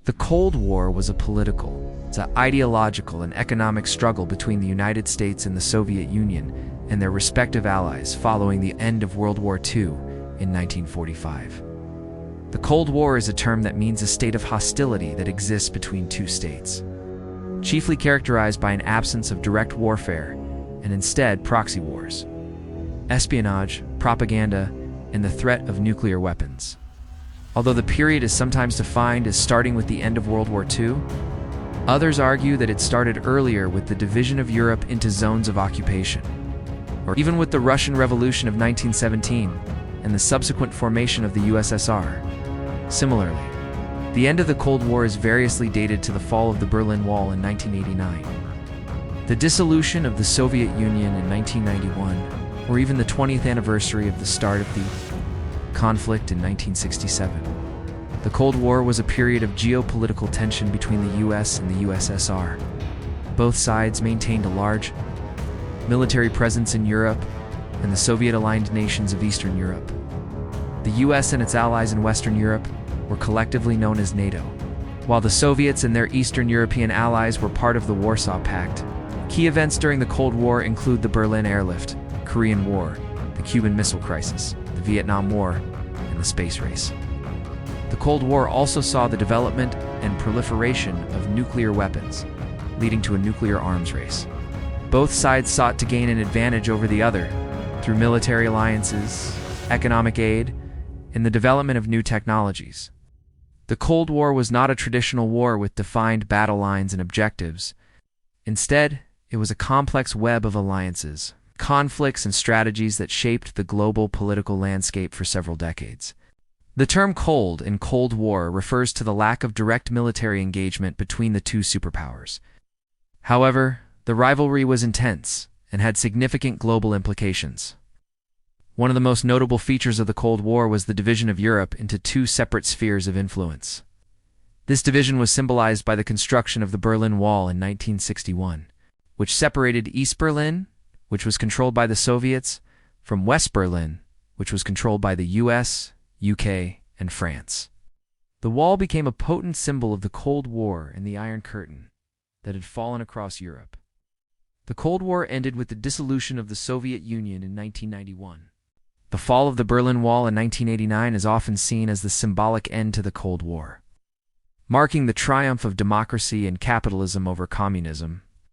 The Cold War was a political, ideological, and economic struggle between the United States and the Soviet Union and their respective allies following the end of World War II in 1945. The Cold War is a term that means a state of hostility that exists between two states, chiefly characterized by an absence of direct warfare and instead proxy wars, espionage, propaganda, and the threat of nuclear weapons. Although the period is sometimes defined as starting with the end of World War II, others argue that it started earlier with the division of Europe into zones of occupation, or even with the Russian Revolution of 1917 and the subsequent formation of the USSR. Similarly, the end of the Cold War is variously dated to the fall of the Berlin Wall in 1989, the dissolution of the Soviet Union in 1991, or even the 20th anniversary of the start of the conflict in 1967. The Cold War was a period of geopolitical tension between the US and the USSR. Both sides maintained a large military presence in Europe and the Soviet-aligned nations of Eastern Europe. The US and its allies in Western Europe were collectively known as NATO, while the Soviets and their Eastern European allies were part of the Warsaw Pact. Key events during the Cold War include the Berlin Airlift, Korean War, the Cuban Missile Crisis, the Vietnam War, and the space race. The Cold War also saw the development and proliferation of nuclear weapons, leading to a nuclear arms race. Both sides sought to gain an advantage over the other through military alliances, economic aid, and the development of new technologies. The Cold War was not a traditional war with defined battle lines and objectives. Instead, it was a complex web of alliances, conflicts, and strategies that shaped the global political landscape for several decades. The term Cold in Cold War refers to the lack of direct military engagement between the two superpowers. However, the rivalry was intense and had significant global implications. One of the most notable features of the Cold War was the division of Europe into two separate spheres of influence. This division was symbolized by the construction of the Berlin Wall in 1961, which separated East Berlin, which was controlled by the Soviets, from West Berlin, which was controlled by the US, UK, and France. The wall became a potent symbol of the Cold War and the Iron Curtain that had fallen across Europe. The Cold War ended with the dissolution of the Soviet Union in 1991. The fall of the Berlin Wall in 1989 is often seen as the symbolic end to the Cold War, marking the triumph of democracy and capitalism over communism.